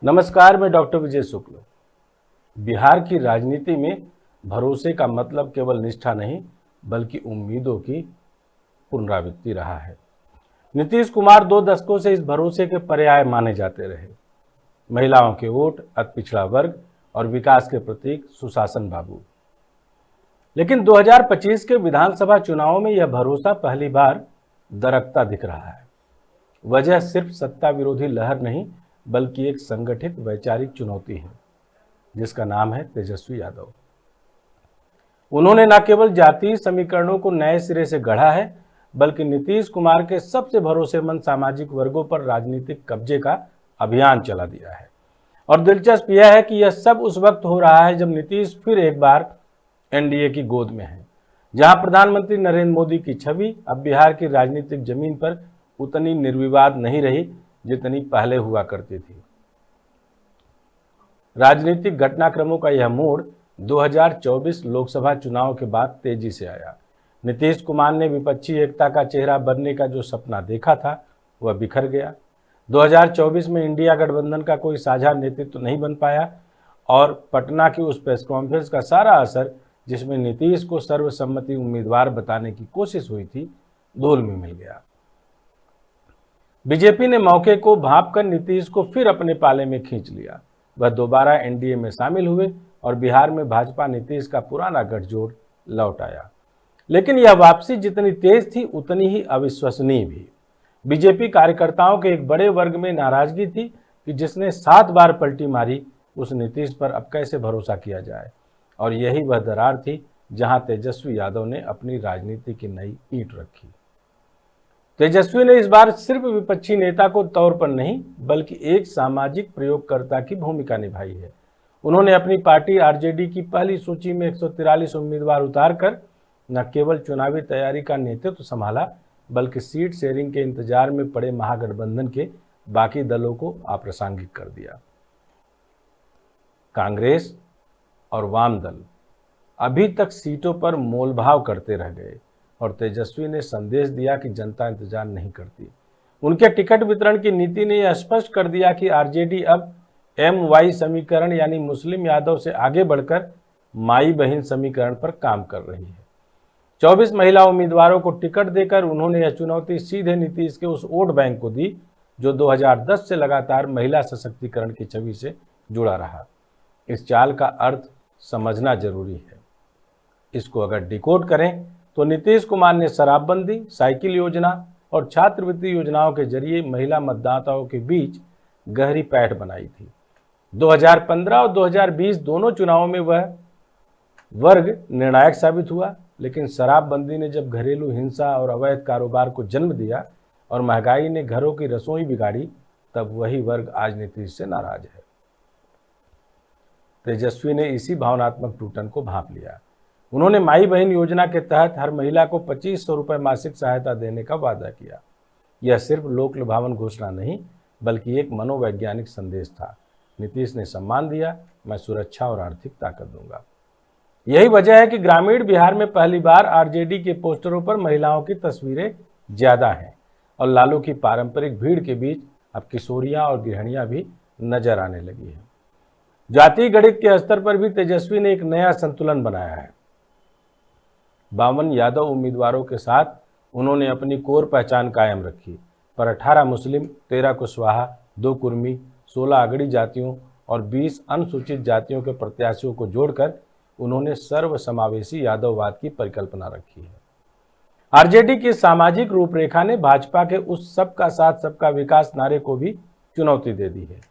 नमस्कार, मैं डॉक्टर विजय शुक्ल। बिहार की राजनीति में भरोसे का मतलब केवल निष्ठा नहीं बल्कि उम्मीदों की पुनरावृत्ति रहा है। नीतीश कुमार 2 दशकों से इस भरोसे के पर्याय माने जाते रहे। महिलाओं के वोट, अति पिछड़ा वर्ग और विकास के प्रतीक सुशासन बाबू। लेकिन 2025 के विधानसभा चुनावों में यह भरोसा पहली बार दरकता दिख रहा है। वजह सिर्फ सत्ता विरोधी लहर नहीं बल्कि एक संगठित वैचारिक चुनौती है जिसका नाम है तेजस्वी यादव। उन्होंने न केवल जातीय समीकरणों को नए सिरे से गढ़ा है बल्कि नीतीश कुमार के सबसे भरोसेमंद सामाजिक वर्गों पर राजनीतिक कब्जे का अभियान चला दिया है। और दिलचस्प यह है कि यह सब उस वक्त हो रहा है जब नीतीश फिर एक बार एनडीए की गोद में है, जहां प्रधानमंत्री नरेंद्र मोदी की छवि अब बिहार की राजनीतिक जमीन पर उतनी निर्विवाद नहीं रही जितनी पहले हुआ करती थी। राजनीतिक घटनाक्रमों का यह मोड़ 2024 लोकसभा चुनाव के बाद तेजी से आया। नीतीश कुमार ने विपक्षी एकता का चेहरा बनने का जो सपना देखा था वह बिखर गया। 2024 में इंडिया गठबंधन का कोई साझा नेतृत्व नहीं बन पाया और पटना की उस प्रेस कॉन्फ्रेंस का सारा असर, जिसमें नीतीश को सर्वसम्मति उम्मीदवार बताने की कोशिश हुई थी, धूल में मिल गया। बीजेपी ने मौके को भांपकर नीतीश को फिर अपने पाले में खींच लिया। वह दोबारा एनडीए में शामिल हुए और बिहार में भाजपा नीतीश का पुराना गठजोड़ लौट आया। लेकिन यह वापसी जितनी तेज थी उतनी ही अविश्वसनीय भी। बीजेपी कार्यकर्ताओं के एक बड़े वर्ग में नाराजगी थी कि जिसने 7 बार पलटी मारी उस नीतीश पर अब कैसे भरोसा किया जाए। और यही वह दरार थी जहां तेजस्वी यादव ने अपनी राजनीति की नई ईंट रखी। तेजस्वी ने इस बार सिर्फ विपक्षी नेता को तौर पर नहीं बल्कि एक सामाजिक प्रयोगकर्ता की भूमिका निभाई है। उन्होंने अपनी पार्टी आरजेडी की पहली सूची में 143 उम्मीदवार उतारकर न केवल चुनावी तैयारी का नेतृत्व संभाला बल्कि सीट शेयरिंग के इंतजार में पड़े महागठबंधन के बाकी दलों को अप्रासंगिक कर दिया। कांग्रेस और वाम दल अभी तक सीटों पर मोलभाव करते रह गए और तेजस्वी ने संदेश दिया कि जनता इंतजार नहीं करती। उनके टिकट वितरण की नीति ने यह स्पष्ट कर दिया कि आरजेडी अब MY समीकरण यानी मुस्लिम यादव से आगे बढ़कर माई बहन समीकरण पर काम कर रही है। 24 महिला उम्मीदवारों को टिकट देकर उन्होंने यह चुनौती सीधे नीतीश के उस वोट बैंक को दी जो 2010 से लगातार महिला सशक्तिकरण की छवि से जुड़ा रहा। इस चाल का अर्थ समझना जरूरी है। इसको अगर डिकोड करें तो नीतीश कुमार ने शराबबंदी, साइकिल योजना और छात्रवृत्ति योजनाओं के जरिए महिला मतदाताओं के बीच गहरी पैठ बनाई थी। 2015 और 2020 दोनों चुनावों में वह वर्ग निर्णायक साबित हुआ, लेकिन शराबबंदी ने जब घरेलू हिंसा और अवैध कारोबार को जन्म दिया और महंगाई ने घरों की रसोई बिगाड़ी, तब वही वर्ग आज नीतीश से नाराज है। तेजस्वी ने इसी भावनात्मक टूटन को भांप लिया। उन्होंने माई बहन योजना के तहत हर महिला को 2500 रुपये मासिक सहायता देने का वादा किया। यह सिर्फ लोक लुभावन घोषणा नहीं बल्कि एक मनोवैज्ञानिक संदेश था। नीतीश ने सम्मान दिया, मैं सुरक्षा और आर्थिक ताकत दूंगा। यही वजह है कि ग्रामीण बिहार में पहली बार आरजेडी के पोस्टरों पर महिलाओं की तस्वीरें ज्यादा हैं और लालू की पारंपरिक भीड़ के बीच अब किशोरियां और गृहिणियां भी नजर आने लगी हैं। जातीय गणित के स्तर पर भी तेजस्वी ने एक नया संतुलन बनाया है। 52 यादव उम्मीदवारों के साथ उन्होंने अपनी कोर पहचान कायम रखी, पर 18 मुस्लिम, 13 कुशवाहा, 2 कुर्मी, 16 अगड़ी जातियों और 20 अनुसूचित जातियों के प्रत्याशियों को जोड़कर उन्होंने सर्वसमावेशी यादववाद की परिकल्पना रखी है। आरजेडी की सामाजिक रूपरेखा ने भाजपा के उस सबका साथ सबका विकास नारे को भी चुनौती दे दी है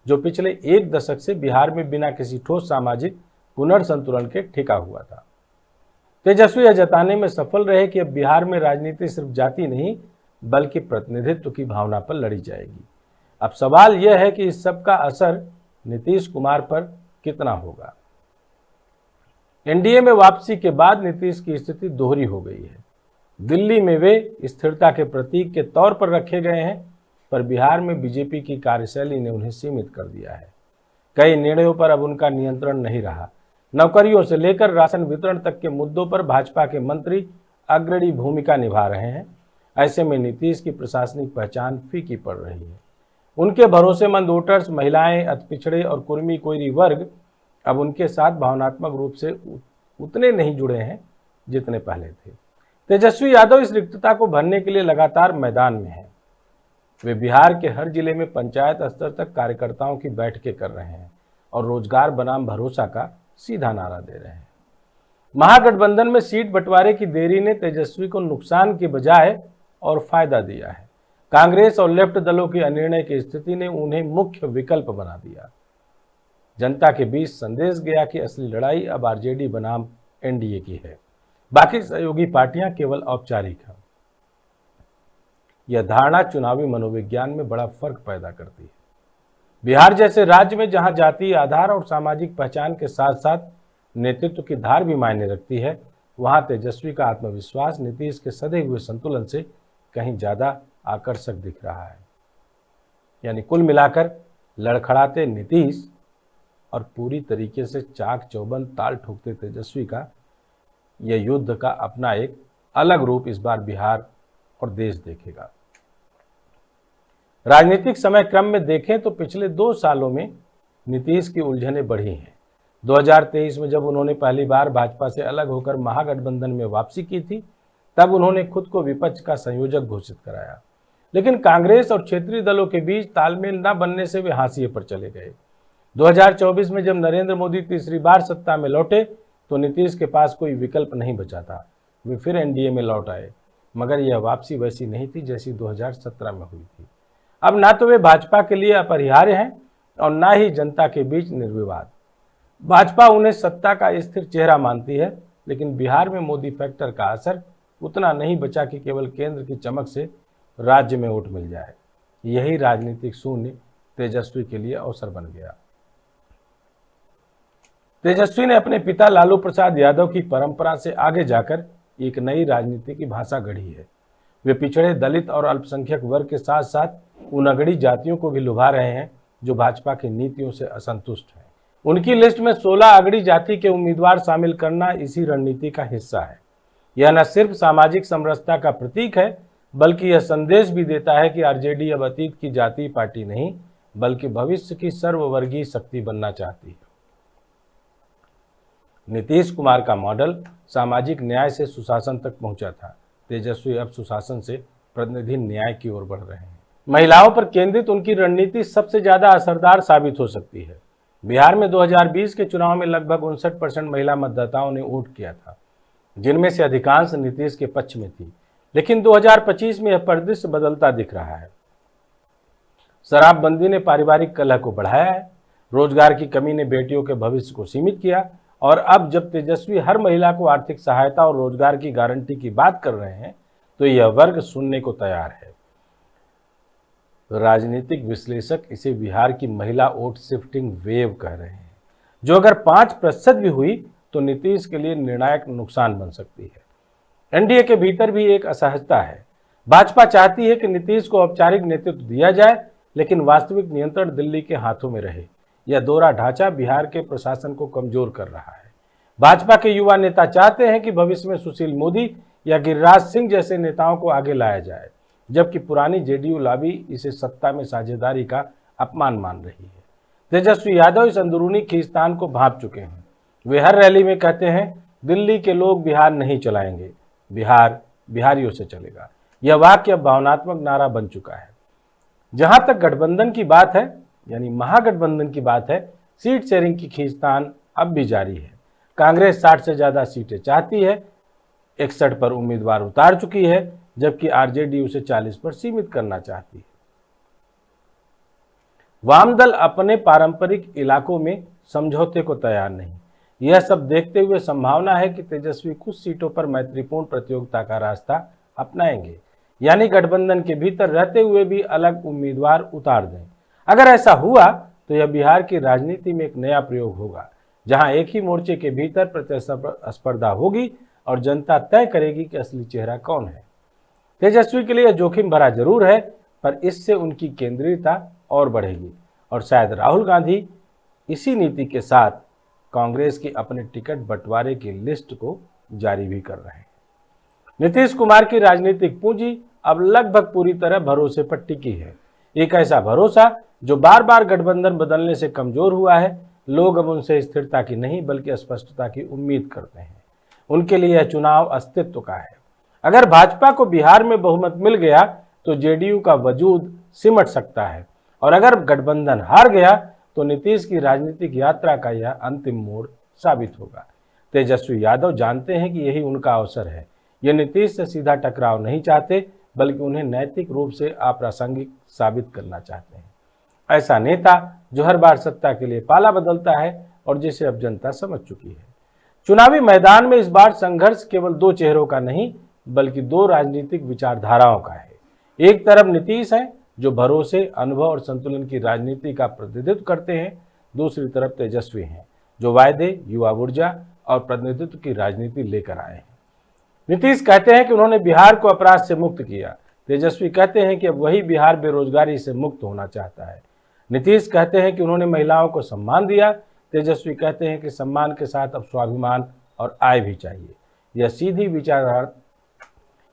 जो पिछले 1 दशक से बिहार में बिना किसी ठोस सामाजिक पुनर्संतुलन के टिका हुआ था। तेजस्वी यह जताने में सफल रहे कि अब बिहार में राजनीति सिर्फ जाति नहीं बल्कि प्रतिनिधित्व की भावना पर लड़ी जाएगी। अब सवाल यह है कि इस सब का असर नीतीश कुमार पर कितना होगा। एनडीए में वापसी के बाद नीतीश की स्थिति दोहरी हो गई है। दिल्ली में वे स्थिरता के प्रतीक के तौर पर रखे गए हैं, पर बिहार में बीजेपी की कार्यशैली ने उन्हें सीमित कर दिया है। कई निर्णयों पर अब उनका नियंत्रण नहीं रहा। नौकरियों से लेकर राशन वितरण तक के मुद्दों पर भाजपा के मंत्री अग्रणी भूमिका निभा रहे हैं। ऐसे में नीतीश की प्रशासनिक पहचान फीकी पड़ रही है। उनके भरोसेमंद वोटर्स, महिलाएं, अतिपिछड़े और कुर्मी कोयरी वर्ग अब उनके साथ भावनात्मक रूप से उतने नहीं जुड़े हैं जितने पहले थे। तेजस्वी यादव इस रिक्तता को भरने के लिए लगातार मैदान में हैं। वे बिहार के हर जिले में पंचायत स्तर तक कार्यकर्ताओं की बैठकें कर रहे हैं और रोजगार बनाम भरोसा का सीधा नारा दे रहे हैं। महागठबंधन में सीट बंटवारे की देरी ने तेजस्वी को नुकसान के बजाय और फायदा दिया है। कांग्रेस और लेफ्ट दलों की अनिर्णय की स्थिति ने उन्हें मुख्य विकल्प बना दिया। जनता के बीच संदेश गया कि असली लड़ाई अब आरजेडी बनाम एनडीए की है, बाकी सहयोगी पार्टियां केवल औपचारिक हैं। यह धारणा चुनावी मनोविज्ञान में बड़ा फर्क पैदा करती है। बिहार जैसे राज्य में जहां जातीय आधार और सामाजिक पहचान के साथ साथ नेतृत्व की धार भी मायने रखती है, वहां तेजस्वी का आत्मविश्वास नीतीश के सधे हुए संतुलन से कहीं ज्यादा आकर्षक दिख रहा है। यानी कुल मिलाकर लड़खड़ाते नीतीश और पूरी तरीके से चाक चौबंद ताल ठोकते तेजस्वी का यह युद्ध का अपना एक अलग रूप इस बार बिहार और देश देखेगा। राजनीतिक समय क्रम में देखें तो पिछले 2 सालों में नीतीश की उलझनें बढ़ी हैं। 2023 में जब उन्होंने पहली बार भाजपा से अलग होकर महागठबंधन में वापसी की थी, तब उन्होंने खुद को विपक्ष का संयोजक घोषित कराया, लेकिन कांग्रेस और क्षेत्रीय दलों के बीच तालमेल न बनने से वे हाशिए पर चले गए। 2024 में जब नरेंद्र मोदी तीसरी बार सत्ता में लौटे तो नीतीश के पास कोई विकल्प नहीं बचा था। वे फिर एनडीए में लौट आए, मगर यह वापसी वैसी नहीं थी जैसी 2017 में हुई थी। अब ना तो वे भाजपा के लिए अपरिहार्य हैं और ना ही जनता के बीच निर्विवाद। भाजपा उन्हें सत्ता का स्थिर चेहरा मानती है, लेकिन बिहार में मोदी फैक्टर का असर उतना नहीं बचा कि केवल केंद्र की चमक से राज्य में वोट मिल जाए। यही राजनीतिक शून्य तेजस्वी के लिए अवसर बन गया। तेजस्वी ने अपने पिता लालू प्रसाद यादव की परंपरा से आगे जाकर एक नई राजनीति की भाषा गढ़ी है। वे पिछड़े, दलित और अल्पसंख्यक वर्ग के साथ साथ उन अगड़ी जातियों को भी लुभा रहे हैं जो भाजपा की नीतियों से असंतुष्ट हैं। उनकी लिस्ट में 16 अगड़ी जाति के उम्मीदवार शामिल करना इसी रणनीति का हिस्सा है। यह न सिर्फ सामाजिक समरसता का प्रतीक है, बल्कि यह संदेश भी देता है कि आरजेडी अब अतीत की जातीय पार्टी नहीं, बल्कि भविष्य की सर्ववर्गीय शक्ति बनना चाहती है। नीतीश कुमार का मॉडल सामाजिक न्याय से सुशासन तक पहुंचा था। तेजस्वी अब सुशासन से प्रतिनिधि न्याय की ओर बढ़ रहे हैं। महिलाओं पर केंद्रित उनकी रणनीति सबसे ज्यादा असरदार साबित हो सकती है। बिहार में 2020 के चुनाव में लगभग 59% महिला मतदाताओं ने वोट किया था, जिनमें से अधिकांश नीतीश के पक्ष में थी। लेकिन 2025 में यह परिदृश्य बदलता दिख रहा है। शराबबंदी ने पारिवारिक कलह को बढ़ाया है, रोजगार की कमी ने बेटियों के भविष्य को सीमित किया, और अब जब तेजस्वी हर महिला को आर्थिक सहायता और रोजगार की गारंटी की बात कर रहे हैं, तो यह वर्ग सुनने को तैयार है। राजनीतिक विश्लेषक इसे बिहार की महिला वोट शिफ्टिंग वेव कह रहे हैं, जो अगर 5% भी हुई तो नीतीश के लिए निर्णायक नुकसान बन सकती है। एनडीए के भीतर भी एक असहजता है। भाजपा चाहती है कि नीतीश को औपचारिक नेतृत्व दिया जाए, लेकिन वास्तविक नियंत्रण दिल्ली के हाथों में रहे। यह दोहरा ढांचा बिहार के प्रशासन को कमजोर कर रहा है। भाजपा के युवा नेता चाहते हैं कि भविष्य में सुशील मोदी या गिरिराज सिंह जैसे नेताओं को आगे लाया जाए, जबकि पुरानी जेडीयू लॉबी इसे सत्ता में साझेदारी का अपमान मान रही है। तेजस्वी यादव इस अंदरूनी खींचतान को भांप चुके हैं। वे हर रैली में कहते हैं, दिल्ली के लोग बिहार नहीं चलाएंगे, बिहार बिहारियों से चलेगा। यह वाक्य अब भावनात्मक नारा बन चुका है। जहां तक गठबंधन की बात है, यानी महागठबंधन की बात है, सीट शेयरिंग की खींचतान अब भी जारी है। कांग्रेस 60 से ज्यादा सीटें चाहती है, 61 पर उम्मीदवार उतार चुकी है, जबकि आरजेडी उसे 40 पर सीमित करना चाहती है। वाम दल अपने पारंपरिक इलाकों में समझौते को तैयार नहीं। यह सब देखते हुए संभावना है कि तेजस्वी कुछ सीटों पर मैत्रीपूर्ण प्रतियोगिता का रास्ता अपनाएंगे, यानी गठबंधन के भीतर रहते हुए भी अलग उम्मीदवार उतार दें। अगर ऐसा हुआ तो यह बिहार की राजनीति में एक नया प्रयोग होगा, जहां एक ही मोर्चे के भीतर प्रतिस्पर्धा होगी और जनता तय करेगी कि असली चेहरा कौन है। तेजस्वी के लिए जोखिम भरा जरूर है, पर इससे उनकी केंद्रीयता और बढ़ेगी, और शायद राहुल गांधी इसी नीति के साथ कांग्रेस की अपने टिकट बंटवारे की लिस्ट को जारी भी कर रहे हैं। नीतीश कुमार की राजनीतिक पूंजी अब लगभग पूरी तरह भरोसे पर टिकी है। एक ऐसा भरोसा जो बार बार गठबंधन बदलने से कमजोर हुआ है। लोग अब उनसे स्थिरता की नहीं बल्कि स्पष्टता की उम्मीद करते हैं। उनके लिए यह चुनाव अस्तित्व का है। अगर भाजपा को बिहार में बहुमत मिल गया तो जेडीयू का वजूद सिमट सकता है, और अगर गठबंधन हार गया तो नीतीश की राजनीतिक यात्रा का यह अंतिम मोड़ साबित होगा। तेजस्वी यादव जानते हैं कि यही उनका अवसर है। ये नीतीश से सीधा टकराव नहीं चाहते बल्कि उन्हें नैतिक रूप से अप्रासंगिक साबित करना चाहते हैं। ऐसा नेता जो हर बार सत्ता के लिए पाला बदलता है और जिसे अब जनता समझ चुकी है। चुनावी मैदान में इस बार संघर्ष केवल दो चेहरों का नहीं बल्कि दो राजनीतिक विचारधाराओं का है। एक तरफ नीतीश है जो भरोसे, अनुभव और संतुलन की राजनीति का प्रतिनिधित्व करते हैं। दूसरी तरफ तेजस्वी हैं जो वायदे, युवा ऊर्जा और प्रतिनिधित्व की राजनीति लेकर आए हैं। नीतीश कहते हैं कि उन्होंने बिहार को अपराध से मुक्त किया। तेजस्वी कहते हैं कि अब वही बिहार बेरोजगारी से मुक्त होना चाहता है। नीतीश कहते हैं कि उन्होंने महिलाओं को सम्मान दिया। तेजस्वी कहते हैं कि सम्मान के साथ अब स्वाभिमान और आय भी चाहिए।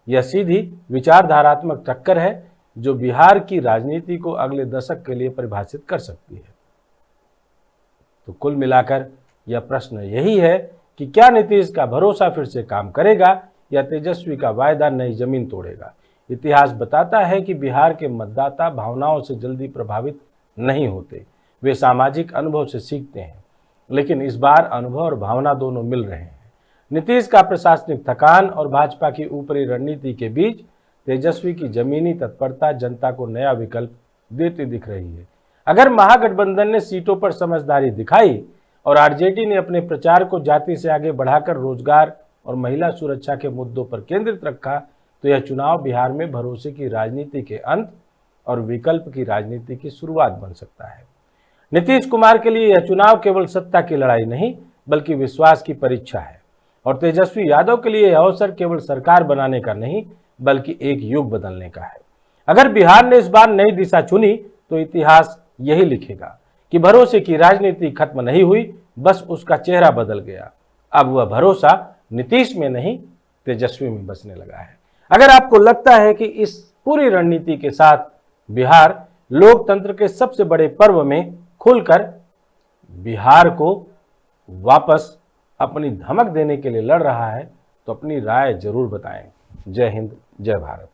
यह सीधी विचारधारात्मक टक्कर है जो बिहार की राजनीति को अगले दशक के लिए परिभाषित कर सकती है। तो कुल मिलाकर यह प्रश्न यही है कि क्या नीतीश का भरोसा फिर से काम करेगा या तेजस्वी का वायदा नई जमीन तोड़ेगा। इतिहास बताता है कि बिहार के मतदाता भावनाओं से जल्दी प्रभावित नहीं होते, वे सामाजिक अनुभव से सीखते हैं। लेकिन इस बार अनुभव और भावना दोनों मिल रहे हैं। नीतीश का प्रशासनिक थकान और भाजपा की ऊपरी रणनीति के बीच तेजस्वी की जमीनी तत्परता जनता को नया विकल्प देती दिख रही है। अगर महागठबंधन ने सीटों पर समझदारी दिखाई और आरजेडी ने अपने प्रचार को जाति से आगे बढ़ाकर रोजगार और महिला सुरक्षा के मुद्दों पर केंद्रित रखा तो यह चुनाव बिहार में भरोसे की राजनीति के अंत और विकल्प की राजनीति की शुरुआत बन सकता है। नीतीश कुमार के लिए यह चुनाव केवल सत्ता की लड़ाई नहीं बल्कि विश्वास की परीक्षा है, और तेजस्वी यादव के लिए यह अवसर केवल सरकार बनाने का नहीं बल्कि एक युग बदलने का है। अगर बिहार ने इस बार नई दिशा चुनी तो इतिहास यही लिखेगा कि भरोसे की राजनीति खत्म नहीं हुई, बस उसका चेहरा बदल गया। अब वह भरोसा नीतीश में नहीं तेजस्वी में बसने लगा है। अगर आपको लगता है कि इस पूरी रणनीति के साथ बिहार लोकतंत्र के सबसे बड़े पर्व में खुलकर बिहार को वापस अपनी धमक देने के लिए लड़ रहा है तो अपनी राय जरूर बताएं। जय हिंद, जय भारत।